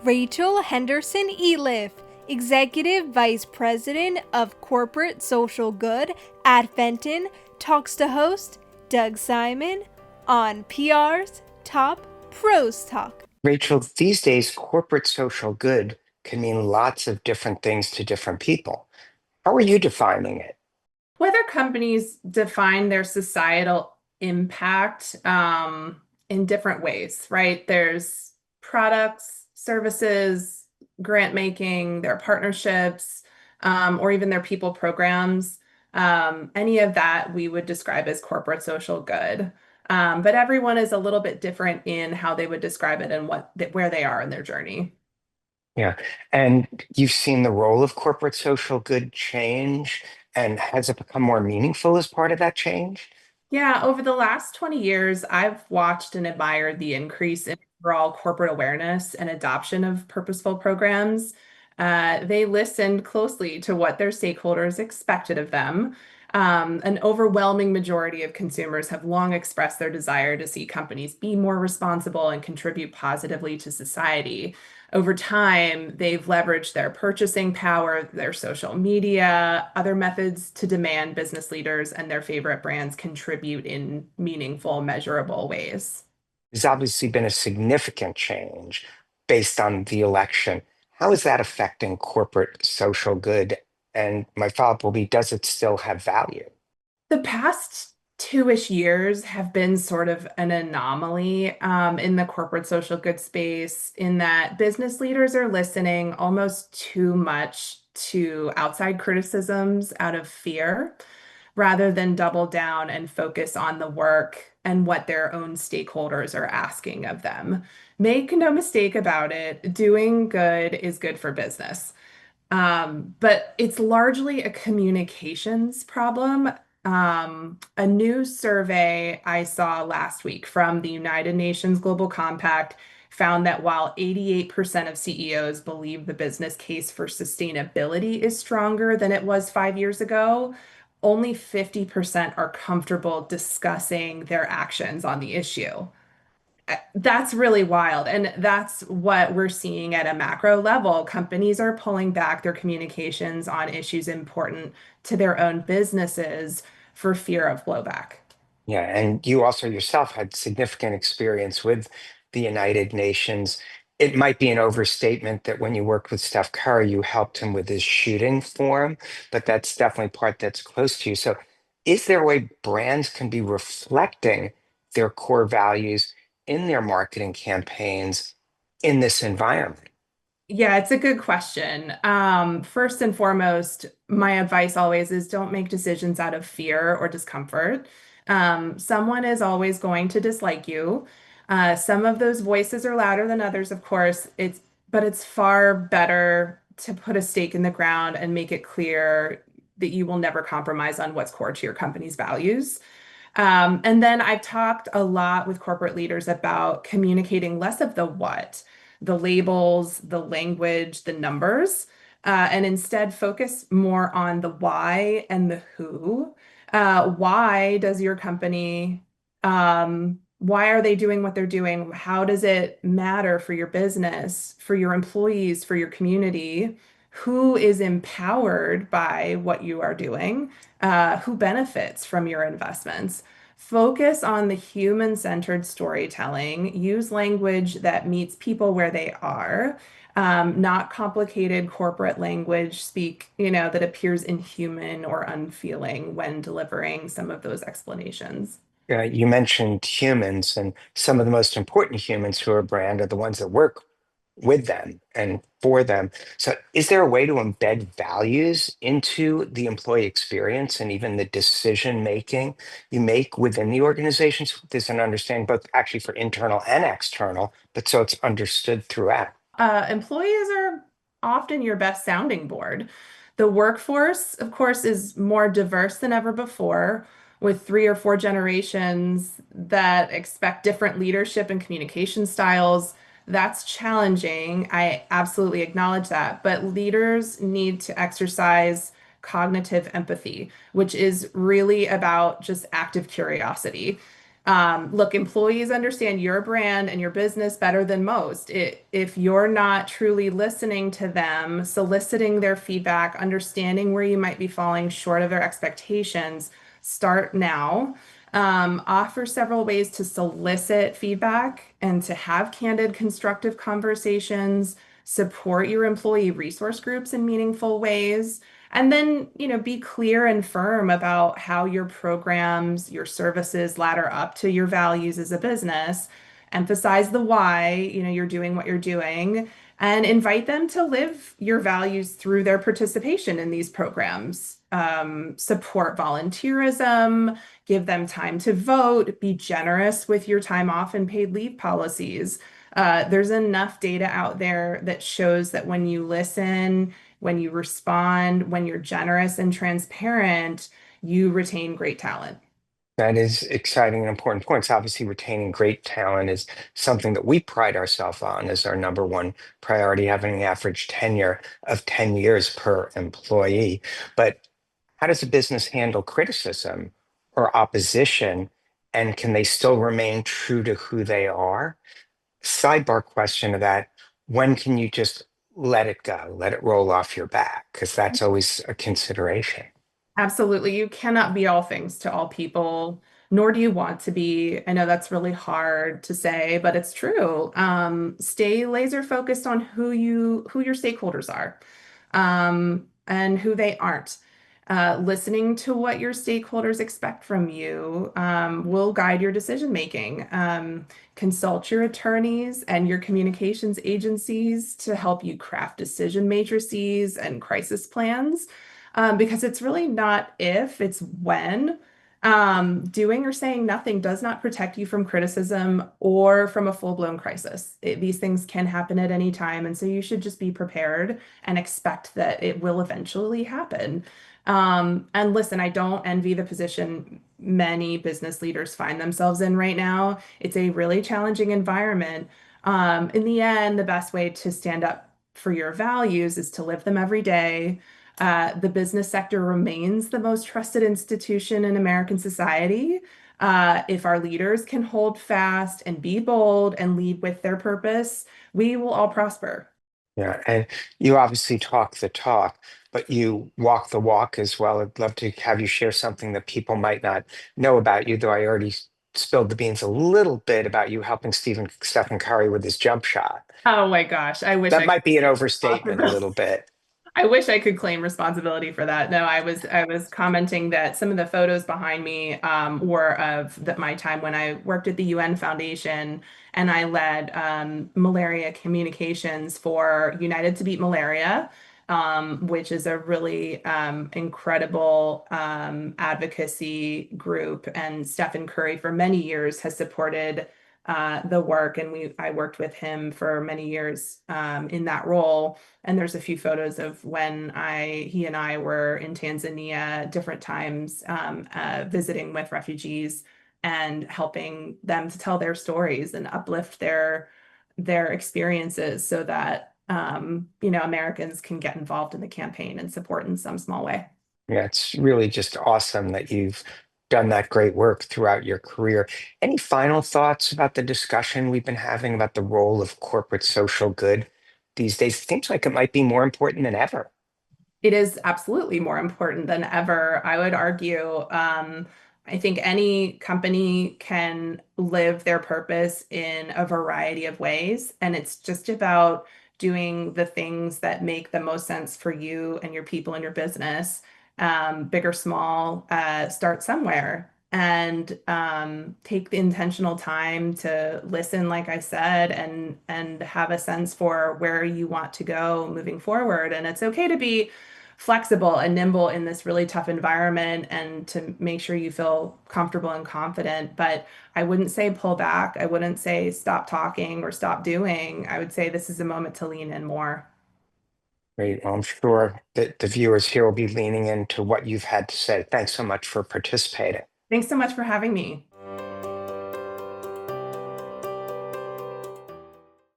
Rachel Henderson Eliff, Executive Vice President of Corporate Social Good at Fenton, talks to host Doug Simon on PR's Top Pros Talk. Rachel, these days, corporate social good can mean lots of different things to different people. How are you defining it? Whether companies define their societal impact in different ways, right? There's products, services, grant making, their partnerships, or even their people programs. Any of that we would describe as corporate social good. But everyone is a little bit different in how they would describe it and where they are in their journey. Yeah. And you've seen the role of corporate social good change, and has it become more meaningful as part of that change? Yeah, over the last 20 years, I've watched and admired the increase in overall corporate awareness and adoption of purposeful programs. They listened closely to what their stakeholders expected of them. An overwhelming majority of consumers have long expressed their desire to see companies be more responsible and contribute positively to society. Over time, they've leveraged their purchasing power, their social media, other methods to demand business leaders and their favorite brands contribute in meaningful, measurable ways. There's obviously been a significant change based on the election. How is that affecting corporate social good? And my follow-up will be, does it still have value? The past two-ish years have been sort of an anomaly in the corporate social good space, in that business leaders are listening almost too much to outside criticisms out of fear, rather than double down and focus on the work and what their own stakeholders are asking of them. Make no mistake about it, doing good is good for business. But it's largely a communications problem. A new survey I saw last week from the United Nations Global Compact found that while 88% of CEOs believe the business case for sustainability is stronger than it was 5 years ago, only 50% are comfortable discussing their actions on the issue. That's really wild. And that's what we're seeing at a macro level. Companies are pulling back their communications on issues important to their own businesses for fear of blowback. Yeah, and you also yourself had significant experience with the United Nations. It might be an overstatement that when you worked with Steph Curry, you helped him with his shooting form, but that's definitely part that's close to you. So, is there a way brands can be reflecting their core values in their marketing campaigns in this environment? Yeah, it's a good question. First and foremost, my advice always is don't make decisions out of fear or discomfort. Someone is always going to dislike you. Some of those voices are louder than others, of course. But it's far better to put a stake in the ground and make it clear that you will never compromise on what's core to your company's values. And then I've talked a lot with corporate leaders about communicating less of the what, the labels, the language, the numbers, and instead focus more on the why and the who. Why does your company, why are they doing what they're doing? How does it matter for your business, for your employees, for your community? Who is empowered by what you are doing? Who benefits from your investments? Focus on the human-centered storytelling. Use language that meets people where they are, not complicated corporate language speak, that appears inhuman or unfeeling when delivering some of those explanations. You mentioned humans, and some of the most important humans who are a brand are the ones that work with them and for them. So, is there a way to embed values into the employee experience and even the decision making you make within the organizations? There's an understanding both actually for internal and external, but so it's understood throughout. Employees are often your best sounding board. The workforce, of course, is more diverse than ever before, with three or four generations that expect different leadership and communication styles. That's challenging. I absolutely acknowledge that. But leaders need to exercise cognitive empathy, which is really about just active curiosity. Look, employees understand your brand and your business better than most. If you're not truly listening to them, soliciting their feedback, understanding where you might be falling short of their expectations, start now. Offer several ways to solicit feedback and to have candid, constructive conversations. Support your employee resource groups in meaningful ways. And then, be clear and firm about how your programs, your services ladder up to your values as a business. Emphasize the why, you're doing what you're doing, and invite them to live your values through their participation in these programs. Support volunteerism, give them time to vote, be generous with your time off and paid leave policies. There's enough data out there that shows that when you listen, when you respond, when you're generous and transparent, you retain great talent. That is exciting and important points. Obviously, retaining great talent is something that we pride ourselves on as our number one priority, having an average tenure of 10 years per employee. But how does a business handle criticism or opposition? And can they still remain true to who they are? Sidebar question to that, when can you just let it go, let it roll off your back? Because that's always a consideration. Absolutely. You cannot be all things to all people, nor do you want to be. I know that's really hard to say, but it's true. Stay laser focused on who your stakeholders are, and who they aren't. Listening to what your stakeholders expect from you, will guide your decision making. Consult your attorneys and your communications agencies to help you craft decision matrices and crisis plans, because it's really not if, it's when. Doing or saying nothing does not protect you from criticism or from a full-blown crisis. These things can happen at any time, and so you should just be prepared and expect that it will eventually happen. And listen, I don't envy the position many business leaders find themselves in right now. It's a really challenging environment. In the end, the best way to stand up for your values is to live them every day. The business sector remains the most trusted institution in American society. If our leaders can hold fast and be bold and lead with their purpose, we will all prosper. Yeah, and you obviously talk the talk, but you walk the walk as well. I'd love to have you share something that people might not know about you, though I already spilled the beans a little bit about you helping Stephen Curry with his jump shot. Oh my gosh, I wish That I might be an overstatement a could. little bit. I wish I could claim responsibility for that. No, I was commenting that some of the photos behind me, were of my time when I worked at the UN Foundation, and I led, malaria communications for United to Beat Malaria, which is a really, incredible, advocacy group. And Stephen Curry for many years has supported, the work, and I worked with him for many years, in that role. And there's a few photos of when he and I were in Tanzania different times, visiting with refugees and helping them to tell their stories and uplift their experiences so that, Americans can get involved in the campaign and support in some small way. Yeah, it's really just awesome that you've done that great work throughout your career. Any final thoughts about the discussion we've been having about the role of corporate social good these days? It seems like it might be more important than ever. It is absolutely more important than ever, I would argue. I think any company can live their purpose in a variety of ways, and it's just about doing the things that make the most sense for you and your people and your business. Big or small, start somewhere, and, take the intentional time to listen, like I said, and have a sense for where you want to go moving forward. And it's okay to be flexible and nimble in this really tough environment, and to make sure you feel comfortable and confident. But I wouldn't say pull back. I wouldn't say stop talking or stop doing. I would say this is a moment to lean in more. Great. Well, I'm sure that the viewers here will be leaning into what you've had to say. Thanks so much for participating. Thanks so much for having me.